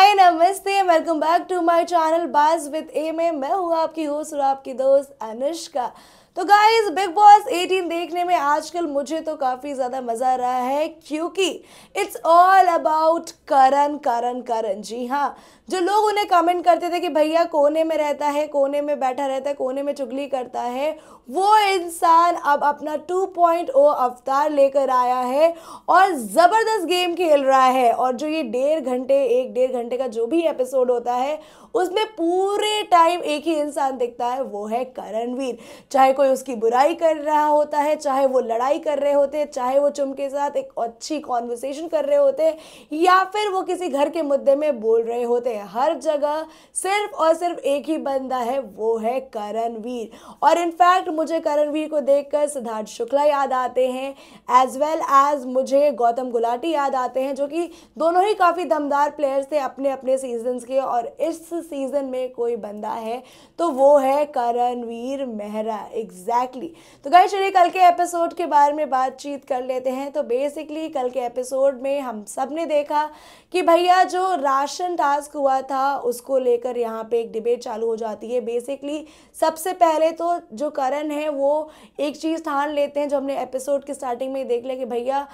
हाय नमस्ते, welcome back to my channel बाज with ए में। मैं हूँ आपकी होस्ट और आपकी दोस्त अनुष्का। तो गाइस, बिग बॉस 18 देखने में आजकल मुझे तो काफ़ी ज़्यादा मज़ा आ रहा है, क्योंकि it's all about Karan Karan Karan. जी हाँ, जो लोग उन्हें कमेंट करते थे कि भैया कोने में रहता है, कोने में बैठा रहता है, कोने में चुगली करता है, वो इंसान अब अपना 2.0 अवतार लेकर आया है और ज़बरदस्त गेम खेल रहा है। और जो ये 1.5 घंटे का जो भी एपिसोड होता है, उसमें पूरे टाइम एक ही इंसान दिखता है, वो है करणवीर। चाहे कोई उसकी बुराई कर रहा होता है, चाहे वो लड़ाई कर रहे होते हैं, चाहे वो चुम के साथ एक अच्छी कॉन्वर्सेशन कर रहे होते हैं, या फिर वो किसी घर के मुद्दे में बोल रहे होते हैं, हर जगह सिर्फ और सिर्फ एक ही बंदा है, वो है करणवीर। और इनफैक्ट मुझे करणवीर को देखकर सिद्धार्थ शुक्ला याद आते हैं, एज वेल एज मुझे गौतम गुलाटी याद आते हैं, जो कि दोनों ही काफ़ी दमदार प्लेयर्स थे अपने अपने सीजन्स के। और इस सीजन में कोई बंदा है तो वो है करणवीर मेहरा। एग्जैक्टली। तो गाइस, चलिए कल के एपिसोड के बारे में बातचीत कर लेते हैं। तो बेसिकली कल के एपिसोड में हम सब ने देखा कि भैया जो राशन टास्क हुआ था उसको लेकर यहाँ पे एक डिबेट चालू हो जाती है। बेसिकली सबसे पहले तो जो करण है वो एक चीज़ ठान लेते हैं, जो हमने एपिसोड की स्टार्टिंग में ही देख लिया कि भैया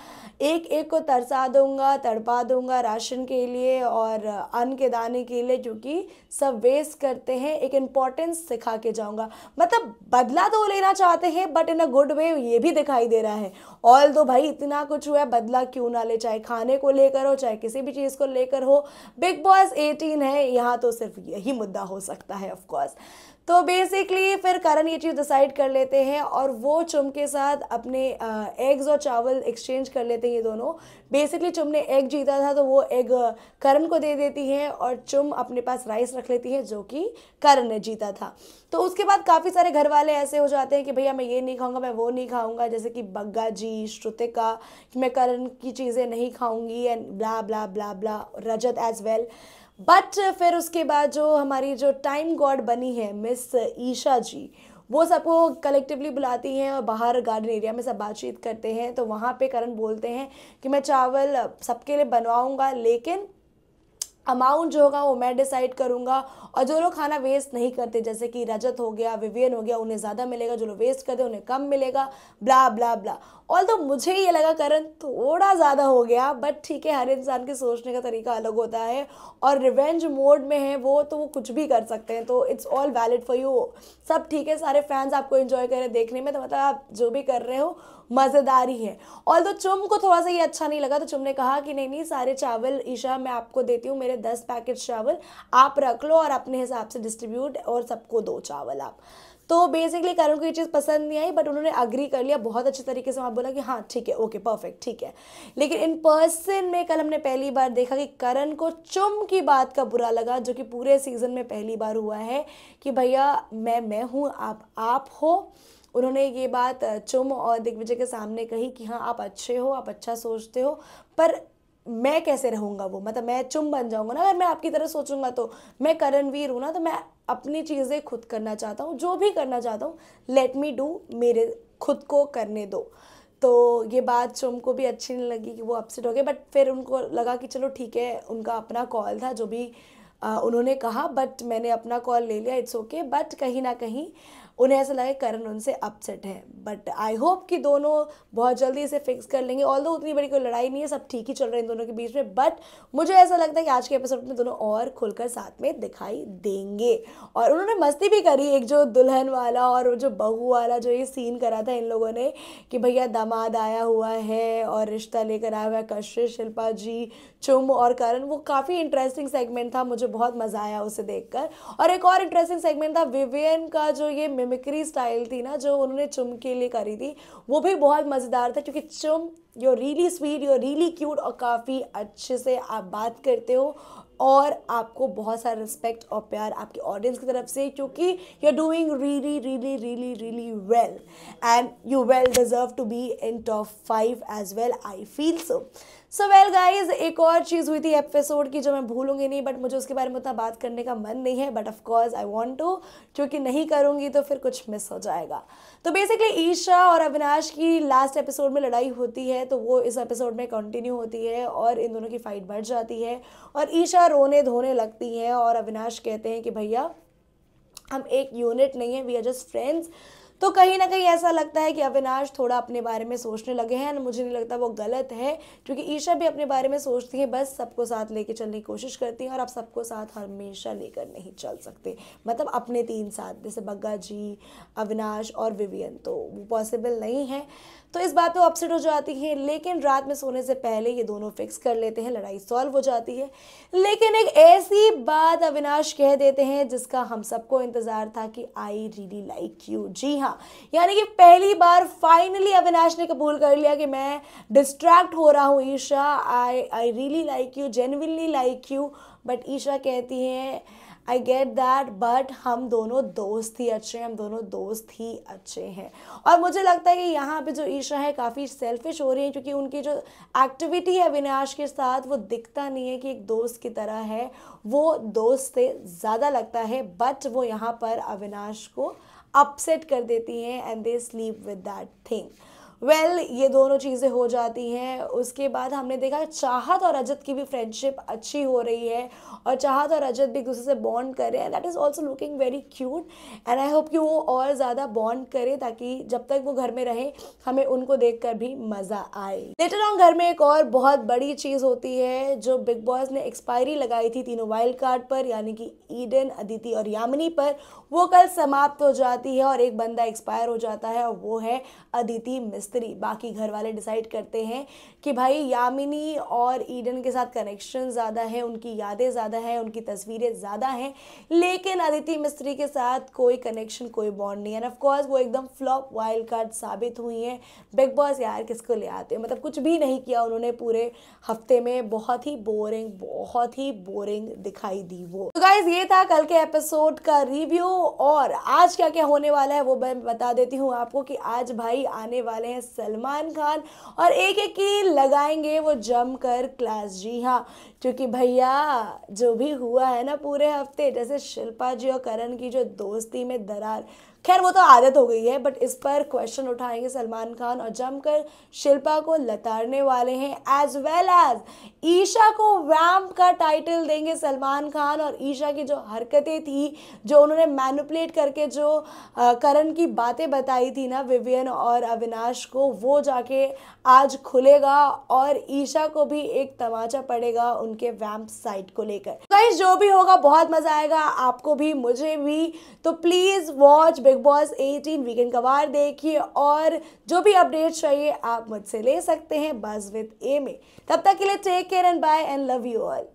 एक एक को तरसा दूंगा, तड़पा दूंगा राशन के लिए और अन्न के दाने के लिए, क्योंकि सब वेस्ट करते हैं, एक इम्पॉर्टेंस सिखा के जाऊंगा। मतलब बदला तो लेना चाहते हैं, but in a good way, ये भी दिखाई दे रहा है। ऑल तो भाई इतना कुछ हुआ है, बदला क्यों ना ले, चाहे खाने को लेकर हो, चाहे किसी भी चीज़ को लेकर हो। बिग बॉस 18 है, यहाँ तो सिर्फ यही मुद्दा हो सकता है ऑफकोर्स। तो बेसिकली फिर करण ये चीज़ डिसाइड कर लेते हैं और वो चुम के साथ अपने एग्स और चावल एक्सचेंज कर लेते हैं ये दोनों। बेसिकली चुम ने एग जीता था तो वो एग करण को दे देती है और चुम अपने पास राइस रख लेती है, जो कि करण ने जीता था। तो उसके बाद काफ़ी सारे घर वाले ऐसे हो जाते हैं कि भैया मैं ये नहीं खाऊंगा, मैं वो नहीं खाऊंगा, जैसे कि बग्गा जी, श्रुतिका, कि मैं करण की चीज़ें नहीं खाऊंगी and blah blah blah blah, Rajat as well. But फिर उसके बाद जो हमारी जो टाइम गॉड बनी है मिस ईशा जी, वो सबको कलेक्टिवली बुलाती हैं और बाहर गार्डन एरिया में सब बातचीत करते हैं। तो वहाँ पे करण बोलते हैं कि मैं चावल सबके लिए बनवाऊँगा, लेकिन अमाउंट जो होगा वो मैं डिसाइड करूँगा, और जो लोग खाना वेस्ट नहीं करते, जैसे कि रजत हो गया, विवियन हो गया, उन्हें ज़्यादा मिलेगा, जो लोग वेस्ट करते उन्हें कम मिलेगा, ब्ला ब्ला ब्ला। ऑल तो मुझे ये लगा करण थोड़ा ज़्यादा हो गया, बट ठीक है, हर इंसान के सोचने का तरीका अलग होता है और रिवेंज मोड में है वो, तो वो कुछ भी कर सकते हैं। तो it's all valid for you, सब ठीक है, सारे फैंस आपको एंजॉय करें देखने में, तो मतलब आप जो भी कर रहे हो मज़ेदारी है। और तो चुम को थोड़ा सा ये अच्छा नहीं लगा, तो चुम ने कहा कि नहीं नहीं, सारे चावल ईशा मैं आपको देती हूँ, मेरे 10 पैकेट चावल आप रख लो और अपने हिसाब से डिस्ट्रीब्यूट, और सबको दो चावल आप। तो बेसिकली करण को ये चीज़ पसंद नहीं आई, बट उन्होंने अग्री कर लिया बहुत अच्छे तरीके से। वहाँ बोला कि हाँ ठीक है, ओके परफेक्ट, ठीक है। लेकिन इन पर्सन में कल हमने पहली बार देखा कि करण को चुम की बात का बुरा लगा, जो कि पूरे सीजन में पहली बार हुआ है कि भैया मैं हूँ, आप हो। उन्होंने ये बात चुम और दिग्विजय के सामने कही कि हाँ आप अच्छे हो, आप अच्छा सोचते हो, पर मैं कैसे रहूँगा वो, मतलब मैं चुम बन जाऊँगा ना अगर मैं आपकी तरह सोचूंगा। तो मैं करणवीर हूँ ना, तो मैं अपनी चीज़ें खुद करना चाहता हूँ, जो भी करना चाहता हूँ लेट मी डू, मेरे खुद को करने दो। तो ये बात चुम को भी अच्छी नहीं लगी कि वो अपसेट हो गए, बट फिर उनको लगा कि चलो ठीक है, उनका अपना कॉल था जो भी उन्होंने कहा, बट मैंने अपना कॉल ले लिया, इट्स ओके। बट कहीं ना कहीं उन्हें ऐसा लगा करण उनसे अपसेट है, बट आई होप कि दोनों बहुत जल्दी इसे फिक्स कर लेंगे। ऑल्दो उतनी बड़ी कोई लड़ाई नहीं है, सब ठीक ही चल रहा है इन दोनों के बीच में, बट मुझे ऐसा लगता है कि आज के एपिसोड में दोनों और खुलकर साथ में दिखाई देंगे। और उन्होंने मस्ती भी करी, एक जो दुल्हन वाला और जो बहू वाला जो ये सीन करा था इन लोगों ने कि भैया दामाद आया हुआ है और रिश्ता लेकर आया हुआ है, कशिश, शिल्पा जी, चुम और करण, वो काफ़ी इंटरेस्टिंग सेगमेंट था, मुझे बहुत मज़ा आया उसे देखकर। और एक और इंटरेस्टिंग सेगमेंट था विवियन का, जो ये मिमिक्री स्टाइल थी ना जो उन्होंने चुम के लिए करी थी, वो भी बहुत मज़ेदार था, क्योंकि चुम you really sweet, you really cute, और काफ़ी अच्छे से आप बात करते हो और आपको बहुत सारा रिस्पेक्ट और प्यार आपके ऑडियंस की तरफ से, क्योंकि you are doing really really really really well and you well deserve to be in top 5 as well, I feel so. So well guys, एक और चीज़ हुई थी एपिसोड की जो मैं भूलूंगी नहीं, बट मुझे उसके बारे में उतना बात करने का मन नहीं है, but of course I want to, क्योंकि नहीं करूंगी तो फिर कुछ मिस हो जाएगा। तो बेसिकली ईशा और अविनाश की लास्ट एपिसोड में लड़ाई होती है, तो वो इस एपिसोड में कंटिन्यू होती है और इन दोनों की फाइट बढ़ जाती है और ईशा रोने धोने लगती है और अविनाश कहते हैं कि भैया हम एक यूनिट नहीं है, वी आर जस्ट फ्रेंड्स। तो कहीं ना कहीं ऐसा लगता है कि अविनाश थोड़ा अपने बारे में सोचने लगे हैं, मुझे नहीं लगता वो गलत है, क्योंकि ईशा भी अपने बारे में सोचती है, बस सबको साथ लेके चलने की कोशिश करती हैं और आप सबको साथ हमेशा लेकर नहीं चल सकते, मतलब अपने 3 साथ, जैसे बग्गा जी, अविनाश और विवियन, तो वो पॉसिबल नहीं है। तो इस बात पे अपसेट हो जाती हैं, लेकिन रात में सोने से पहले ये दोनों फिक्स कर लेते हैं, लड़ाई सॉल्व हो जाती है। लेकिन एक ऐसी बात अविनाश कह देते हैं जिसका हम सबको इंतजार था कि आई रियली लाइक यू। जी हाँ, यानी कि पहली बार फाइनली अविनाश ने कबूल कर लिया कि मैं डिस्ट्रैक्ट हो रहा हूँ Isha, I really like you, genuinely like you. But Isha कहती हैं आई गेट दैट, बट हम दोनों दोस्त ही अच्छे हैं, हम दोनों दोस्त ही अच्छे हैं। और मुझे लगता है कि यहाँ पे जो ईशा है काफ़ी सेल्फिश हो रही है, क्योंकि उनकी जो एक्टिविटी है अविनाश के साथ वो दिखता नहीं है कि एक दोस्त की तरह है, वो दोस्त से ज़्यादा लगता है। बट वो यहाँ पर अविनाश को अपसेट कर देती हैं and they sleep with that thing. Well, ये दोनों चीज़ें हो जाती हैं। उसके बाद हमने देखा चाहत और रजत की भी फ्रेंडशिप अच्छी हो रही है और चाहत और रजत भी एक दूसरे से बॉन्ड कर रहे हैं, that is also looking very cute and I hope कि वो और ज़्यादा बॉन्ड करें, ताकि जब तक वो घर में रहें हमें उनको देखकर भी मज़ा आए। लेटर ऑन घर में एक और बहुत बड़ी चीज़ होती है, जो बिग बॉस ने एक्सपायरी लगाई थी तीनों वाइल्ड कार्ड पर, यानी कि ईडन, अदिति और यामिनी पर, वो कल समाप्त हो जाती है और एक बंदा एक्सपायर हो जाता है और वो है अदिति मिस्त्री। बाकी घर वाले डिसाइड करते हैं कि भाई यामिनी और ईडन के साथ कनेक्शन ज़्यादा है, उनकी यादें ज़्यादा हैं, उनकी तस्वीरें ज़्यादा हैं, लेकिन अदिति मिस्त्री के साथ कोई कनेक्शन, कोई बॉन्ड नहीं है। एंड ऑफ कोर्स वो एकदम फ्लॉप वाइल्ड कार्ड साबित हुई हैं। बिग बॉस यार किसको ले आते हैं, मतलब कुछ भी नहीं किया उन्होंने पूरे हफ्ते में, बहुत ही बोरिंग दिखाई दी वो। तो गाइज ये था कल के एपिसोड का रिव्यू, और आज क्या क्या होने वाला है वो मैं बता देती हूँ आपको कि आज भाई आने वाले हैं सलमान खान और एक एक की लगाएंगे वो जमकर क्लास। जी हाँ, क्योंकि भैया जो भी हुआ है ना पूरे हफ्ते, जैसे शिल्पा जी और करण की जो दोस्ती में दरार, खैर वो तो आदत हो गई है, बट इस पर क्वेश्चन उठाएंगे सलमान खान और जमकर शिल्पा को लताड़ने वाले हैं, एज वेल एज ईशा को वैम्प का टाइटल देंगे सलमान खान। और ईशा की जो हरकतें थी, जो उन्होंने मैनिपुलेट करके जो करण की बातें बताई थी ना विवियन और अविनाश को, वो जाके आज खुलेगा और ईशा को भी एक तमाचा पड़ेगा उनके वैम्प साइट को लेकर। गाइस जो भी होगा बहुत मजा आएगा, आपको भी मुझे भी, तो please watch big boss 18 weekend कवार देखिए और जो भी अपडेट चाहिए आप मुझसे ले सकते हैं बज़ विद ए में। तब तक के लिए take care and bye and love you all.